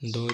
2